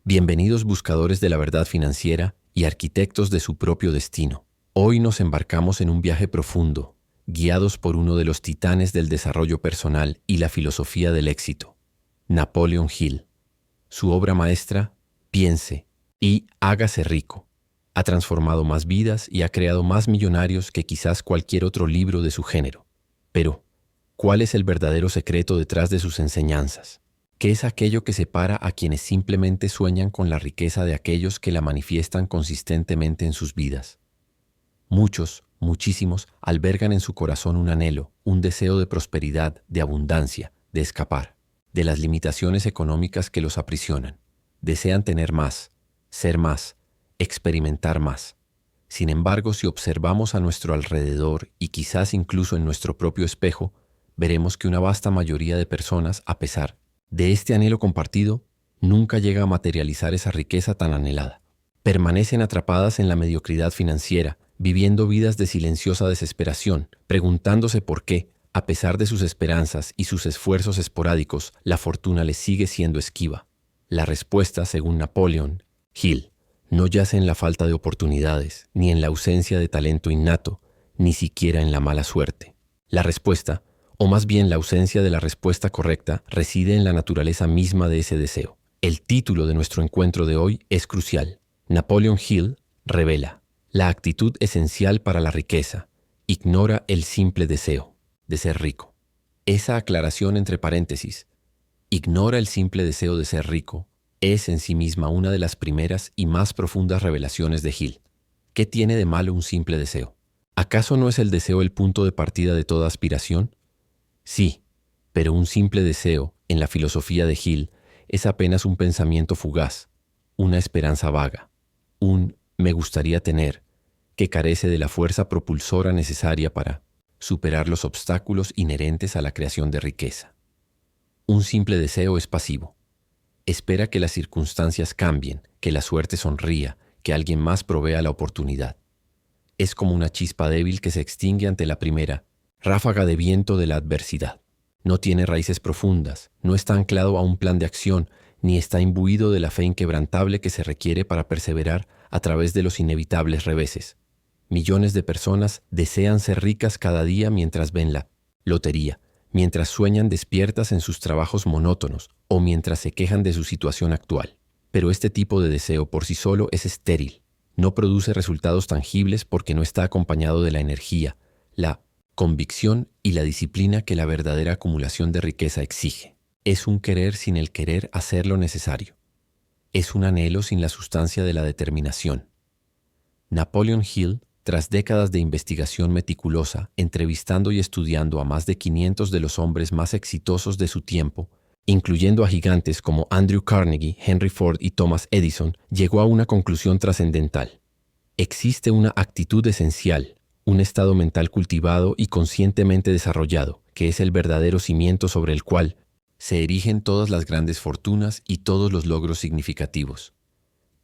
Bienvenidos buscadores de la verdad financiera y arquitectos de su propio destino. Hoy nos embarcamos en un viaje profundo, guiados por uno de los titanes del desarrollo personal y la filosofía del éxito, Napoleon Hill. Su obra maestra, Piense y hágase rico, ha transformado más vidas y ha creado más millonarios que quizás cualquier otro libro de su género. Pero, ¿cuál es el verdadero secreto detrás de sus enseñanzas? ¿Qué es aquello que separa a quienes simplemente sueñan con la riqueza de aquellos que la manifiestan consistentemente en sus vidas? Muchos, muchísimos, albergan en su corazón un anhelo, un deseo de prosperidad, de abundancia, de escapar de las limitaciones económicas que los aprisionan. Desean tener más, ser más, experimentar más. Sin embargo, si observamos a nuestro alrededor y quizás incluso en nuestro propio espejo, veremos que una vasta mayoría de personas, a pesar de este anhelo compartido, nunca llega a materializar esa riqueza tan anhelada. Permanecen atrapadas en la mediocridad financiera, viviendo vidas de silenciosa desesperación, preguntándose por qué, a pesar de sus esperanzas y sus esfuerzos esporádicos, la fortuna les sigue siendo esquiva. La respuesta, según Napoleon Hill, no yace en la falta de oportunidades, ni en la ausencia de talento innato, ni siquiera en la mala suerte. La respuesta, o más bien la ausencia de la respuesta correcta, reside en la naturaleza misma de ese deseo. El título de nuestro encuentro de hoy es crucial. Napoleon Hill revela la actitud esencial para la riqueza. Ignora el simple deseo de ser rico. Esa aclaración entre paréntesis, ignora el simple deseo de ser rico, es en sí misma una de las primeras y más profundas revelaciones de Hill. ¿Qué tiene de malo un simple deseo? ¿Acaso no es el deseo el punto de partida de toda aspiración? Sí, pero un simple deseo, en la filosofía de Hill, es apenas un pensamiento fugaz, una esperanza vaga, un me gustaría tener, que carece de la fuerza propulsora necesaria para superar los obstáculos inherentes a la creación de riqueza. Un simple deseo es pasivo. Espera que las circunstancias cambien, que la suerte sonría, que alguien más provea la oportunidad. Es como una chispa débil que se extingue ante la primera ráfaga de viento de la adversidad. No tiene raíces profundas, no está anclado a un plan de acción, ni está imbuido de la fe inquebrantable que se requiere para perseverar a través de los inevitables reveses. Millones de personas desean ser ricas cada día mientras ven la lotería, mientras sueñan despiertas en sus trabajos monótonos o mientras se quejan de su situación actual. Pero este tipo de deseo por sí solo es estéril. No produce resultados tangibles porque no está acompañado de la energía, la convicción y la disciplina que la verdadera acumulación de riqueza exige. Es un querer sin el querer hacer lo necesario. Es un anhelo sin la sustancia de la determinación. Napoleon Hill, tras décadas de investigación meticulosa, entrevistando y estudiando a más de 500 de los hombres más exitosos de su tiempo, incluyendo a gigantes como Andrew Carnegie, Henry Ford y Thomas Edison, llegó a una conclusión trascendental. Existe una actitud esencial, un estado mental cultivado y conscientemente desarrollado, que es el verdadero cimiento sobre el cual se erigen todas las grandes fortunas y todos los logros significativos.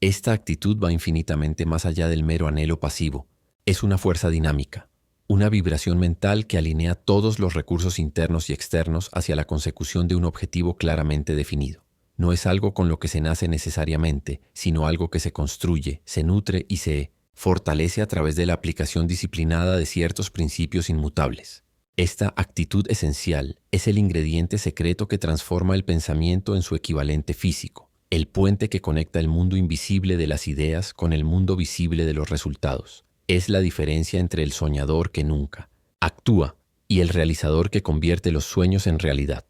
Esta actitud va infinitamente más allá del mero anhelo pasivo. Es una fuerza dinámica, una vibración mental que alinea todos los recursos internos y externos hacia la consecución de un objetivo claramente definido. No es algo con lo que se nace necesariamente, sino algo que se construye, se nutre y se fortalece a través de la aplicación disciplinada de ciertos principios inmutables. Esta actitud esencial es el ingrediente secreto que transforma el pensamiento en su equivalente físico, el puente que conecta el mundo invisible de las ideas con el mundo visible de los resultados. Es la diferencia entre el soñador que nunca actúa y el realizador que convierte los sueños en realidad.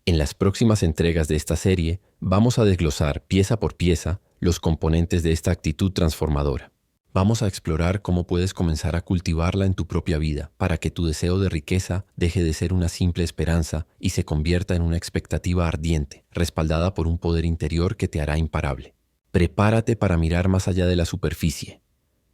En las próximas entregas de esta serie vamos a desglosar pieza por pieza los componentes de esta actitud transformadora. Vamos a explorar cómo puedes comenzar a cultivarla en tu propia vida para que tu deseo de riqueza deje de ser una simple esperanza y se convierta en una expectativa ardiente, respaldada por un poder interior que te hará imparable. Prepárate para mirar más allá de la superficie,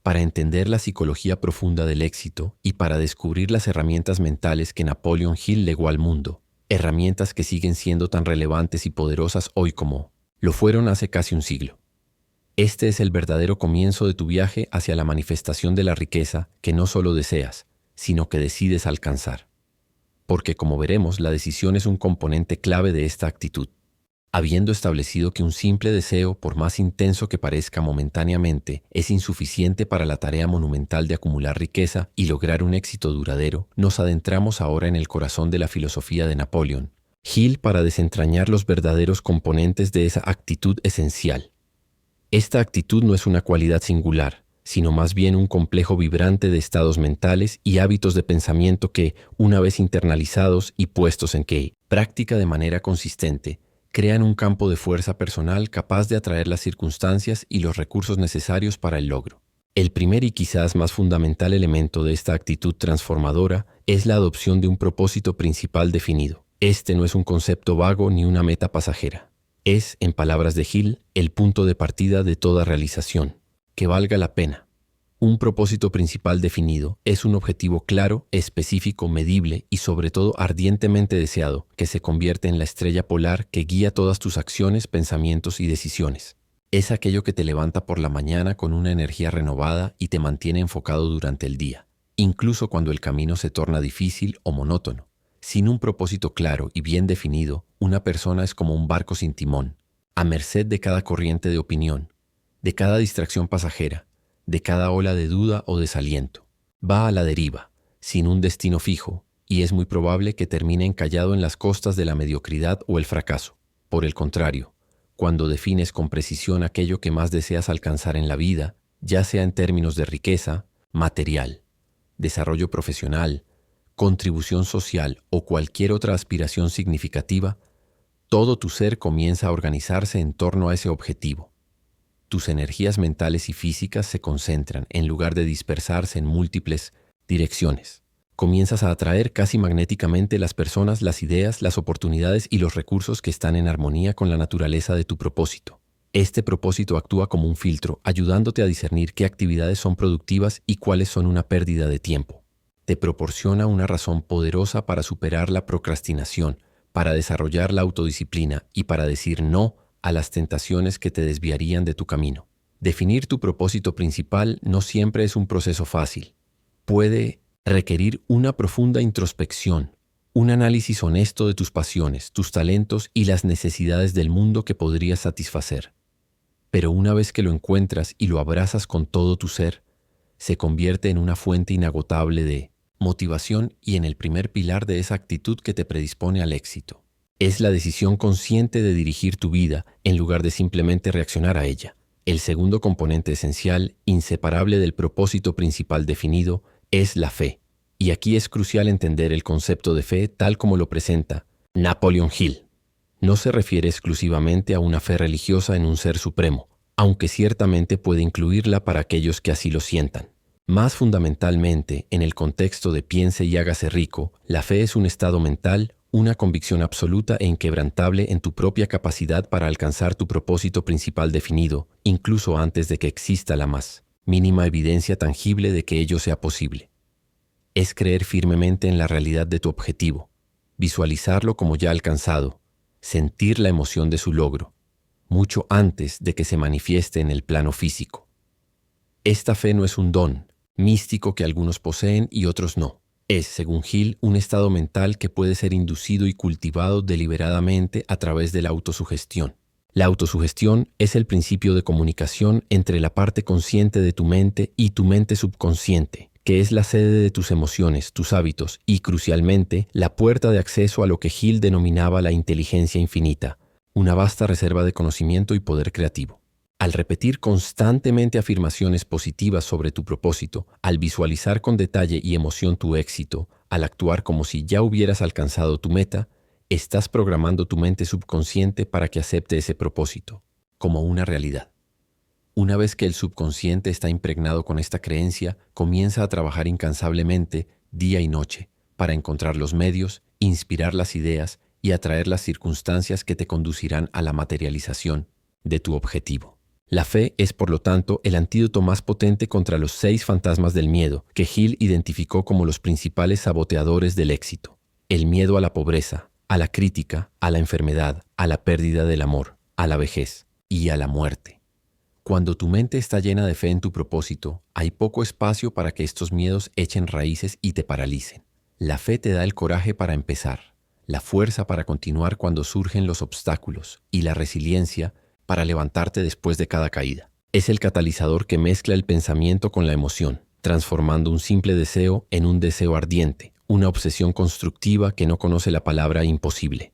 para entender la psicología profunda del éxito y para descubrir las herramientas mentales que Napoleon Hill legó al mundo, herramientas que siguen siendo tan relevantes y poderosas hoy como lo fueron hace casi un siglo. Este es el verdadero comienzo de tu viaje hacia la manifestación de la riqueza que no solo deseas, sino que decides alcanzar. Porque, como veremos, la decisión es un componente clave de esta actitud. Habiendo establecido que un simple deseo, por más intenso que parezca momentáneamente, es insuficiente para la tarea monumental de acumular riqueza y lograr un éxito duradero, nos adentramos ahora en el corazón de la filosofía de Napoleón Hill para desentrañar los verdaderos componentes de esa actitud esencial. Esta actitud no es una cualidad singular, sino más bien un complejo vibrante de estados mentales y hábitos de pensamiento que, una vez internalizados y puestos en práctica de manera consistente, crean un campo de fuerza personal capaz de atraer las circunstancias y los recursos necesarios para el logro. El primer y quizás más fundamental elemento de esta actitud transformadora es la adopción de un propósito principal definido. Este no es un concepto vago ni una meta pasajera. Es, en palabras de Hill, el punto de partida de toda realización. Que valga la pena. Un propósito principal definido es un objetivo claro, específico, medible y sobre todo ardientemente deseado, que se convierte en la estrella polar que guía todas tus acciones, pensamientos y decisiones. Es aquello que te levanta por la mañana con una energía renovada y te mantiene enfocado durante el día, incluso cuando el camino se torna difícil o monótono. Sin un propósito claro y bien definido, una persona es como un barco sin timón, a merced de cada corriente de opinión, de cada distracción pasajera, de cada ola de duda o desaliento. Va a la deriva, sin un destino fijo, y es muy probable que termine encallado en las costas de la mediocridad o el fracaso. Por el contrario, cuando defines con precisión aquello que más deseas alcanzar en la vida, ya sea en términos de riqueza, material, desarrollo profesional, contribución social o cualquier otra aspiración significativa, todo tu ser comienza a organizarse en torno a ese objetivo. Tus energías mentales y físicas se concentran en lugar de dispersarse en múltiples direcciones. Comienzas a atraer casi magnéticamente las personas, las ideas, las oportunidades y los recursos que están en armonía con la naturaleza de tu propósito. Este propósito actúa como un filtro, ayudándote a discernir qué actividades son productivas y cuáles son una pérdida de tiempo. Te proporciona una razón poderosa para superar la procrastinación, para desarrollar la autodisciplina y para decir no a las tentaciones que te desviarían de tu camino. Definir tu propósito principal no siempre es un proceso fácil. Puede requerir una profunda introspección, un análisis honesto de tus pasiones, tus talentos y las necesidades del mundo que podrías satisfacer. Pero una vez que lo encuentras y lo abrazas con todo tu ser, se convierte en una fuente inagotable de motivación y en el primer pilar de esa actitud que te predispone al éxito. Es la decisión consciente de dirigir tu vida en lugar de simplemente reaccionar a ella. El segundo componente esencial, inseparable del propósito principal definido, es la fe. Y aquí es crucial entender el concepto de fe tal como lo presenta Napoleón Hill. No se refiere exclusivamente a una fe religiosa en un ser supremo, aunque ciertamente puede incluirla para aquellos que así lo sientan. Más fundamentalmente, en el contexto de piense y hágase rico, la fe es un estado mental, una convicción absoluta e inquebrantable en tu propia capacidad para alcanzar tu propósito principal definido, incluso antes de que exista la más mínima evidencia tangible de que ello sea posible. Es creer firmemente en la realidad de tu objetivo, visualizarlo como ya alcanzado, sentir la emoción de su logro, mucho antes de que se manifieste en el plano físico. Esta fe no es un don místico que algunos poseen y otros no. Es, según Hill, un estado mental que puede ser inducido y cultivado deliberadamente a través de la autosugestión. La autosugestión es el principio de comunicación entre la parte consciente de tu mente y tu mente subconsciente, que es la sede de tus emociones, tus hábitos y, crucialmente, la puerta de acceso a lo que Hill denominaba la inteligencia infinita, una vasta reserva de conocimiento y poder creativo. Al repetir constantemente afirmaciones positivas sobre tu propósito, al visualizar con detalle y emoción tu éxito, al actuar como si ya hubieras alcanzado tu meta, estás programando tu mente subconsciente para que acepte ese propósito como una realidad. Una vez que el subconsciente está impregnado con esta creencia, comienza a trabajar incansablemente, día y noche, para encontrar los medios, inspirar las ideas y atraer las circunstancias que te conducirán a la materialización de tu objetivo. La fe es, por lo tanto, el antídoto más potente contra los 6 fantasmas del miedo, que Hill identificó como los principales saboteadores del éxito. El miedo a la pobreza, a la crítica, a la enfermedad, a la pérdida del amor, a la vejez y a la muerte. Cuando tu mente está llena de fe en tu propósito, hay poco espacio para que estos miedos echen raíces y te paralicen. La fe te da el coraje para empezar, la fuerza para continuar cuando surgen los obstáculos y la resiliencia para levantarte después de cada caída. Es el catalizador que mezcla el pensamiento con la emoción, transformando un simple deseo en un deseo ardiente, una obsesión constructiva que no conoce la palabra imposible.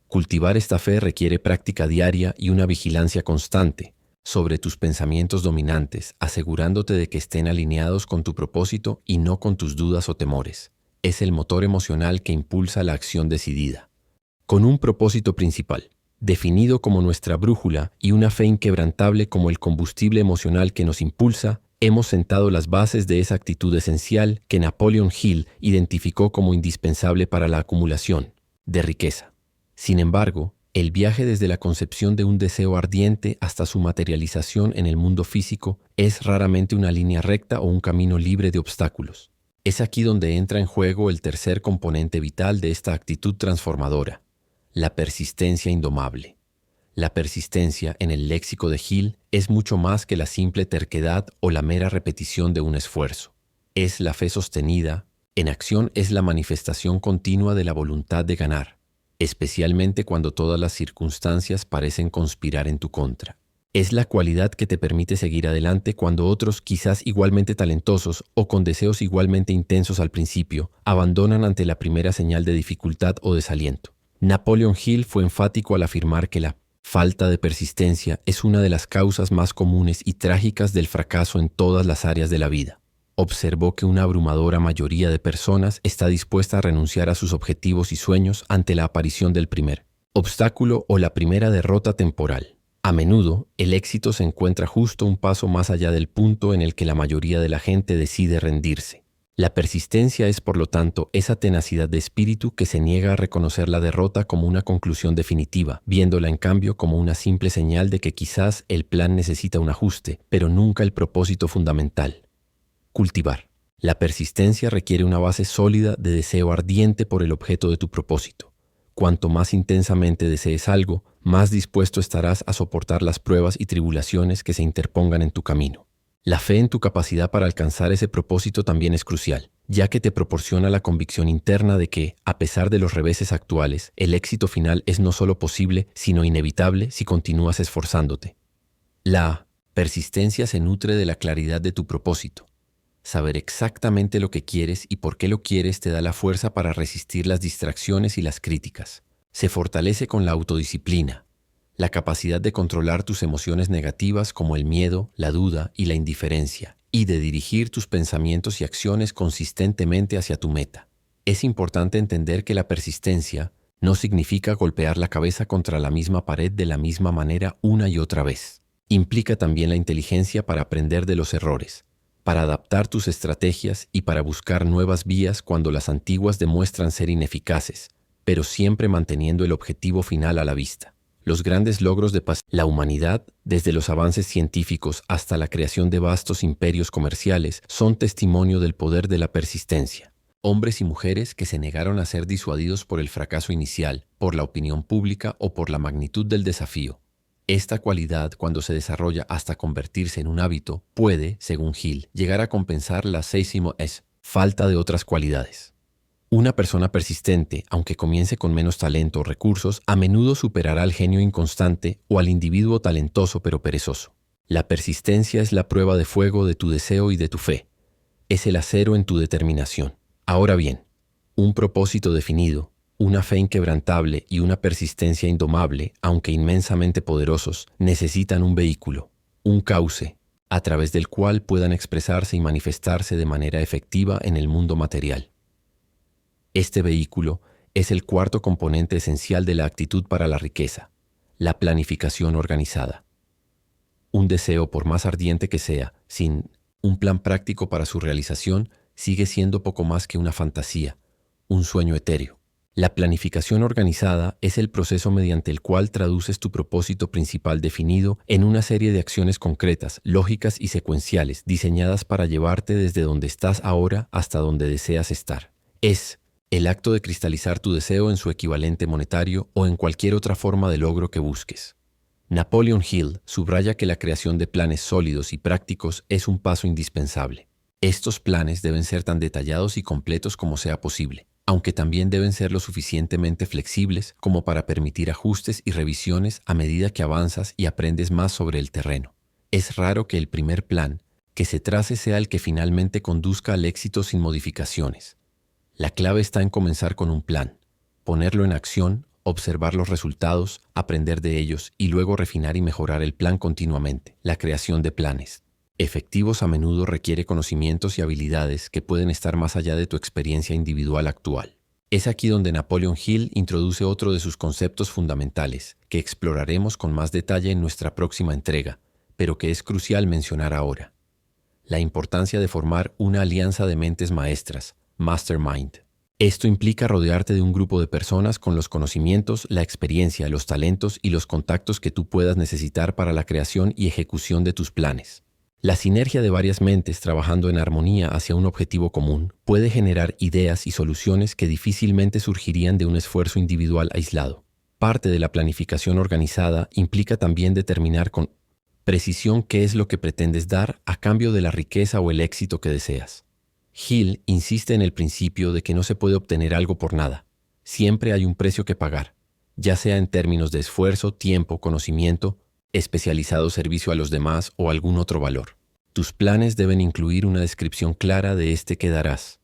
Cultivar esta fe requiere práctica diaria y una vigilancia constante sobre tus pensamientos dominantes, asegurándote de que estén alineados con tu propósito y no con tus dudas o temores. Es el motor emocional que impulsa la acción decidida. Con un propósito principal, definido como nuestra brújula, y una fe inquebrantable como el combustible emocional que nos impulsa, hemos sentado las bases de esa actitud esencial que Napoleon Hill identificó como indispensable para la acumulación de riqueza. Sin embargo, el viaje desde la concepción de un deseo ardiente hasta su materialización en el mundo físico es raramente una línea recta o un camino libre de obstáculos. Es aquí donde entra en juego el tercer componente vital de esta actitud transformadora: la persistencia indomable. La persistencia, en el léxico de Hill, es mucho más que la simple terquedad o la mera repetición de un esfuerzo. Es la fe sostenida. En acción es la manifestación continua de la voluntad de ganar, especialmente cuando todas las circunstancias parecen conspirar en tu contra. Es la cualidad que te permite seguir adelante cuando otros, quizás igualmente talentosos o con deseos igualmente intensos al principio, abandonan ante la primera señal de dificultad o desaliento. Napoleon Hill fue enfático al afirmar que la falta de persistencia es una de las causas más comunes y trágicas del fracaso en todas las áreas de la vida. Observó que una abrumadora mayoría de personas está dispuesta a renunciar a sus objetivos y sueños ante la aparición del primer obstáculo o la primera derrota temporal. A menudo, el éxito se encuentra justo un paso más allá del punto en el que la mayoría de la gente decide rendirse. La persistencia es, por lo tanto, esa tenacidad de espíritu que se niega a reconocer la derrota como una conclusión definitiva, viéndola en cambio como una simple señal de que quizás el plan necesita un ajuste, pero nunca el propósito fundamental. Cultivar. La persistencia requiere una base sólida de deseo ardiente por el objeto de tu propósito. Cuanto más intensamente desees algo, más dispuesto estarás a soportar las pruebas y tribulaciones que se interpongan en tu camino. La fe en tu capacidad para alcanzar ese propósito también es crucial, ya que te proporciona la convicción interna de que, a pesar de los reveses actuales, el éxito final es no solo posible, sino inevitable si continúas esforzándote. La persistencia se nutre de la claridad de tu propósito. Saber exactamente lo que quieres y por qué lo quieres te da la fuerza para resistir las distracciones y las críticas. Se fortalece con la autodisciplina, la capacidad de controlar tus emociones negativas como el miedo, la duda y la indiferencia, y de dirigir tus pensamientos y acciones consistentemente hacia tu meta. Es importante entender que la persistencia no significa golpear la cabeza contra la misma pared de la misma manera una y otra vez. Implica también la inteligencia para aprender de los errores, para adaptar tus estrategias y para buscar nuevas vías cuando las antiguas demuestran ser ineficaces, pero siempre manteniendo el objetivo final a la vista. Los grandes logros de la humanidad, desde los avances científicos hasta la creación de vastos imperios comerciales, son testimonio del poder de la persistencia. Hombres y mujeres que se negaron a ser disuadidos por el fracaso inicial, por la opinión pública o por la magnitud del desafío. Esta cualidad, cuando se desarrolla hasta convertirse en un hábito, puede, según Hill, llegar a compensar la falta de otras cualidades. Una persona persistente, aunque comience con menos talento o recursos, a menudo superará al genio inconstante o al individuo talentoso pero perezoso. La persistencia es la prueba de fuego de tu deseo y de tu fe. Es el acero en tu determinación. Ahora bien, un propósito definido, una fe inquebrantable y una persistencia indomable, aunque inmensamente poderosos, necesitan un vehículo, un cauce, a través del cual puedan expresarse y manifestarse de manera efectiva en el mundo material. Este vehículo es el cuarto componente esencial de la actitud para la riqueza, la planificación organizada. Un deseo, por más ardiente que sea, sin un plan práctico para su realización, sigue siendo poco más que una fantasía, un sueño etéreo. La planificación organizada es el proceso mediante el cual traduces tu propósito principal definido en una serie de acciones concretas, lógicas y secuenciales, diseñadas para llevarte desde donde estás ahora hasta donde deseas estar. Es el acto de cristalizar tu deseo en su equivalente monetario o en cualquier otra forma de logro que busques. Napoleon Hill subraya que la creación de planes sólidos y prácticos es un paso indispensable. Estos planes deben ser tan detallados y completos como sea posible. aunque también deben ser lo suficientemente flexibles como para permitir ajustes y revisiones a medida que avanzas y aprendes más sobre el terreno. Es raro que el primer plan que se trace sea el que finalmente conduzca al éxito sin modificaciones. La clave está en comenzar con un plan, ponerlo en acción, observar los resultados, aprender de ellos y luego refinar y mejorar el plan continuamente. La creación de planes efectivos a menudo requiere conocimientos y habilidades que pueden estar más allá de tu experiencia individual actual. Es aquí donde Napoleon Hill introduce otro de sus conceptos fundamentales, que exploraremos con más detalle en nuestra próxima entrega, pero que es crucial mencionar ahora: la importancia de formar una alianza de mentes maestras, mastermind. Esto implica rodearte de un grupo de personas con los conocimientos, la experiencia, los talentos y los contactos que tú puedas necesitar para la creación y ejecución de tus planes. La sinergia de varias mentes trabajando en armonía hacia un objetivo común puede generar ideas y soluciones que difícilmente surgirían de un esfuerzo individual aislado. Parte de la planificación organizada implica también determinar con precisión qué es lo que pretendes dar a cambio de la riqueza o el éxito que deseas. Hill insiste en el principio de que no se puede obtener algo por nada. Siempre hay un precio que pagar, ya sea en términos de esfuerzo, tiempo, conocimiento, especializado servicio a los demás o algún otro valor. Tus planes deben incluir una descripción clara de este que darás.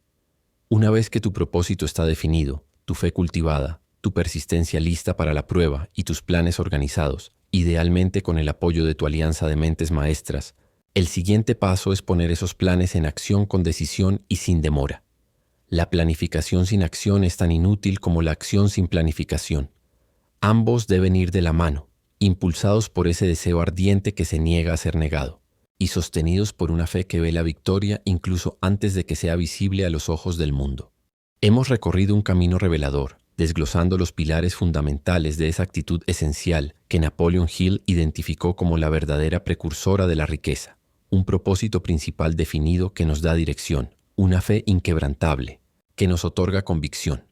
Una vez que tu propósito está definido, tu fe cultivada, tu persistencia lista para la prueba y tus planes organizados, idealmente con el apoyo de tu alianza de mentes maestras, el siguiente paso es poner esos planes en acción con decisión y sin demora. La planificación sin acción es tan inútil como la acción sin planificación. Ambos deben ir de la mano, impulsados por ese deseo ardiente que se niega a ser negado, y sostenidos por una fe que ve la victoria incluso antes de que sea visible a los ojos del mundo. Hemos recorrido un camino revelador, desglosando los pilares fundamentales de esa actitud esencial que Napoleon Hill identificó como la verdadera precursora de la riqueza, un propósito principal definido que nos da dirección, una fe inquebrantable, que nos otorga convicción,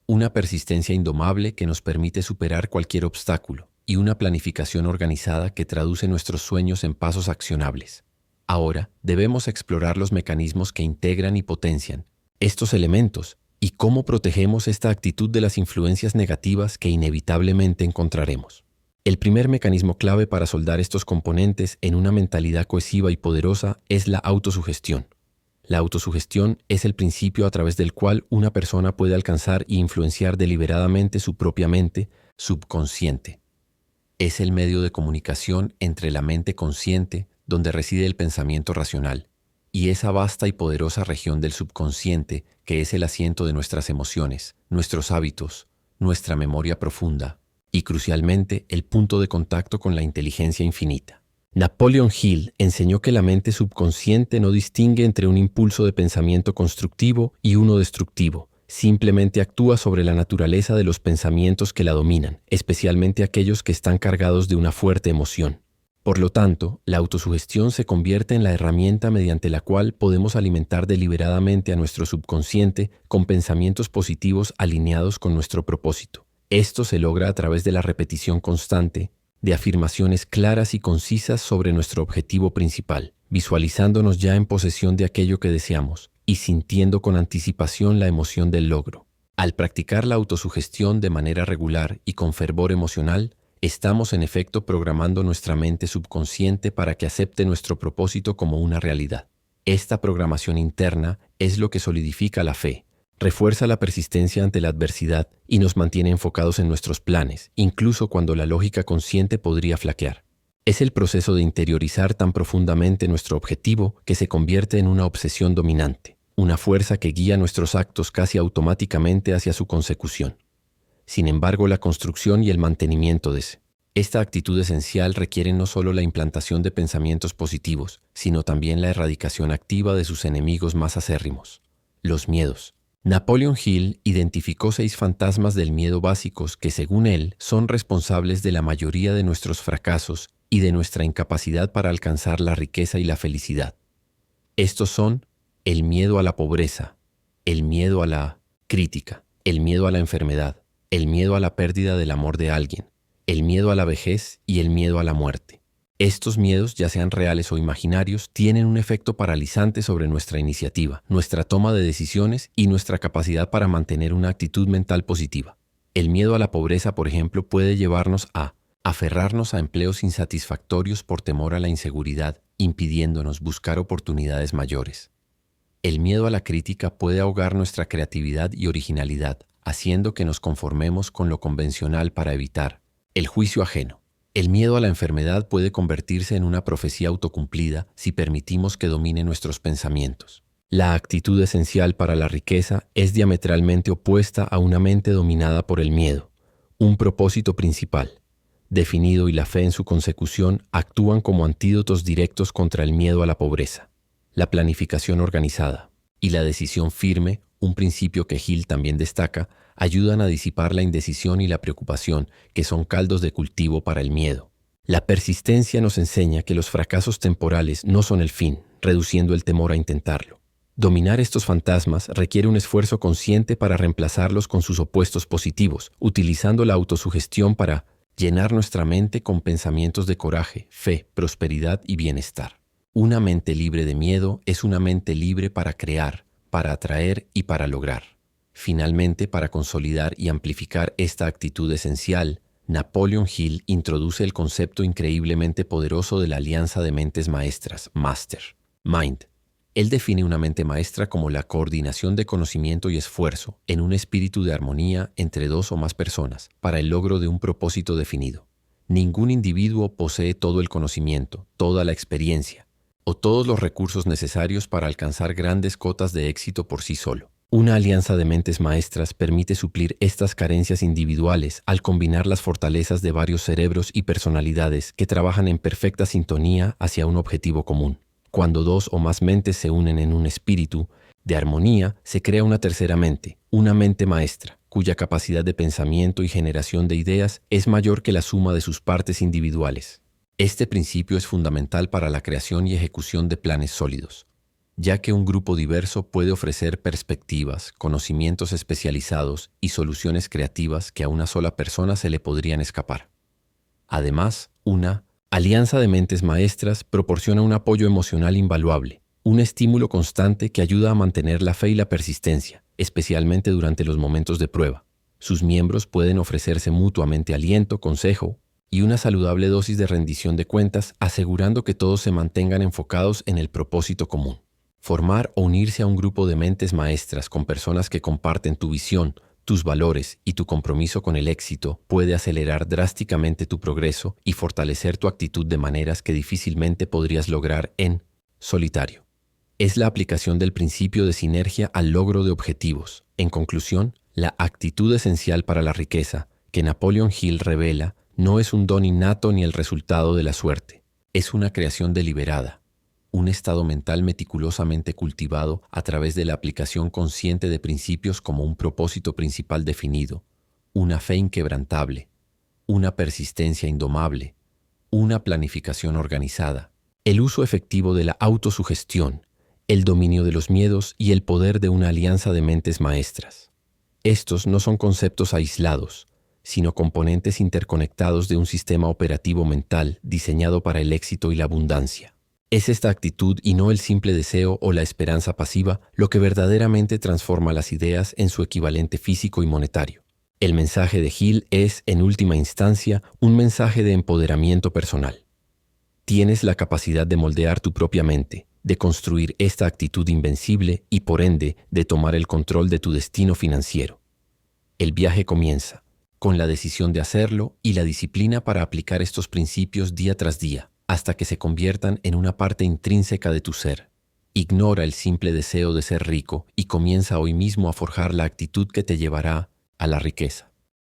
una persistencia indomable que nos permite superar cualquier obstáculo, y una planificación organizada que traduce nuestros sueños en pasos accionables. Ahora debemos explorar los mecanismos que integran y potencian estos elementos y cómo protegemos esta actitud de las influencias negativas que inevitablemente encontraremos. El primer mecanismo clave para soldar estos componentes en una mentalidad cohesiva y poderosa es la autosugestión. La autosugestión es el principio a través del cual una persona puede alcanzar e influenciar deliberadamente su propia mente subconsciente. Es el medio de comunicación entre la mente consciente, donde reside el pensamiento racional, y esa vasta y poderosa región del subconsciente que es el asiento de nuestras emociones, nuestros hábitos, nuestra memoria profunda y, crucialmente, el punto de contacto con la inteligencia infinita. Napoleon Hill enseñó que la mente subconsciente no distingue entre un impulso de pensamiento constructivo y uno destructivo. Simplemente actúa sobre la naturaleza de los pensamientos que la dominan, especialmente aquellos que están cargados de una fuerte emoción. Por lo tanto, la autosugestión se convierte en la herramienta mediante la cual podemos alimentar deliberadamente a nuestro subconsciente con pensamientos positivos alineados con nuestro propósito. Esto se logra a través de la repetición constante de afirmaciones claras y concisas sobre nuestro objetivo principal, visualizándonos ya en posesión de aquello que deseamos y sintiendo con anticipación la emoción del logro. Al practicar la autosugestión de manera regular y con fervor emocional, estamos en efecto programando nuestra mente subconsciente para que acepte nuestro propósito como una realidad. Esta programación interna es lo que solidifica la fe, refuerza la persistencia ante la adversidad y nos mantiene enfocados en nuestros planes, incluso cuando la lógica consciente podría flaquear. Es el proceso de interiorizar tan profundamente nuestro objetivo que se convierte en una obsesión dominante, una fuerza que guía nuestros actos casi automáticamente hacia su consecución. Sin embargo, la construcción y el mantenimiento de esta actitud esencial requieren no solo la implantación de pensamientos positivos, sino también la erradicación activa de sus enemigos más acérrimos, los miedos. Napoleon Hill identificó 6 fantasmas del miedo básicos que, según él, son responsables de la mayoría de nuestros fracasos y de nuestra incapacidad para alcanzar la riqueza y la felicidad. Estos son el miedo a la pobreza, el miedo a la crítica, el miedo a la enfermedad, el miedo a la pérdida del amor de alguien, el miedo a la vejez y el miedo a la muerte. Estos miedos, ya sean reales o imaginarios, tienen un efecto paralizante sobre nuestra iniciativa, nuestra toma de decisiones y nuestra capacidad para mantener una actitud mental positiva. El miedo a la pobreza, por ejemplo, puede llevarnos a aferrarnos a empleos insatisfactorios por temor a la inseguridad, impidiéndonos buscar oportunidades mayores. El miedo a la crítica puede ahogar nuestra creatividad y originalidad, haciendo que nos conformemos con lo convencional para evitar el juicio ajeno. El miedo a la enfermedad puede convertirse en una profecía autocumplida si permitimos que domine nuestros pensamientos. La actitud esencial para la riqueza es diametralmente opuesta a una mente dominada por el miedo. Un propósito principal, definido y la fe en su consecución actúan como antídotos directos contra el miedo a la pobreza. La planificación organizada y la decisión firme, un principio que Hill también destaca, ayudan a disipar la indecisión y la preocupación, que son caldos de cultivo para el miedo. La persistencia nos enseña que los fracasos temporales no son el fin, reduciendo el temor a intentarlo. Dominar estos fantasmas requiere un esfuerzo consciente para reemplazarlos con sus opuestos positivos, utilizando la autosugestión para llenar nuestra mente con pensamientos de coraje, fe, prosperidad y bienestar. Una mente libre de miedo es una mente libre para crear, para atraer y para lograr. Finalmente, para consolidar y amplificar esta actitud esencial, Napoleon Hill introduce el concepto increíblemente poderoso de la alianza de mentes maestras, Master, Mind. Él define una mente maestra como la coordinación de conocimiento y esfuerzo en un espíritu de armonía entre dos o más personas para el logro de un propósito definido. Ningún individuo posee todo el conocimiento, toda la experiencia o todos los recursos necesarios para alcanzar grandes cotas de éxito por sí solo. Una alianza de mentes maestras permite suplir estas carencias individuales al combinar las fortalezas de varios cerebros y personalidades que trabajan en perfecta sintonía hacia un objetivo común. Cuando dos o más mentes se unen en un espíritu de armonía, se crea una tercera mente, una mente maestra, cuya capacidad de pensamiento y generación de ideas es mayor que la suma de sus partes individuales. Este principio es fundamental para la creación y ejecución de planes sólidos, ya que un grupo diverso puede ofrecer perspectivas, conocimientos especializados y soluciones creativas que a una sola persona se le podrían escapar. Además, una alianza de mentes maestras proporciona un apoyo emocional invaluable, un estímulo constante que ayuda a mantener la fe y la persistencia, especialmente durante los momentos de prueba. Sus miembros pueden ofrecerse mutuamente aliento, consejo y una saludable dosis de rendición de cuentas, asegurando que todos se mantengan enfocados en el propósito común. Formar o unirse a un grupo de mentes maestras con personas que comparten tu visión, tus valores y tu compromiso con el éxito puede acelerar drásticamente tu progreso y fortalecer tu actitud de maneras que difícilmente podrías lograr en solitario. Es la aplicación del principio de sinergia al logro de objetivos. En conclusión, la actitud esencial para la riqueza que Napoleon Hill revela no es un don innato ni el resultado de la suerte. Es una creación deliberada, un estado mental meticulosamente cultivado a través de la aplicación consciente de principios como un propósito principal definido, una fe inquebrantable, una persistencia indomable, una planificación organizada, el uso efectivo de la autosugestión, el dominio de los miedos y el poder de una alianza de mentes maestras. Estos no son conceptos aislados, sino componentes interconectados de un sistema operativo mental diseñado para el éxito y la abundancia. Es esta actitud y no el simple deseo o la esperanza pasiva lo que verdaderamente transforma las ideas en su equivalente físico y monetario. El mensaje de Hill es, en última instancia, un mensaje de empoderamiento personal. Tienes la capacidad de moldear tu propia mente, de construir esta actitud invencible y, por ende, de tomar el control de tu destino financiero. El viaje comienza, con la decisión de hacerlo y la disciplina para aplicar estos principios día tras día, hasta que se conviertan en una parte intrínseca de tu ser. Ignora el simple deseo de ser rico y comienza hoy mismo a forjar la actitud que te llevará a la riqueza.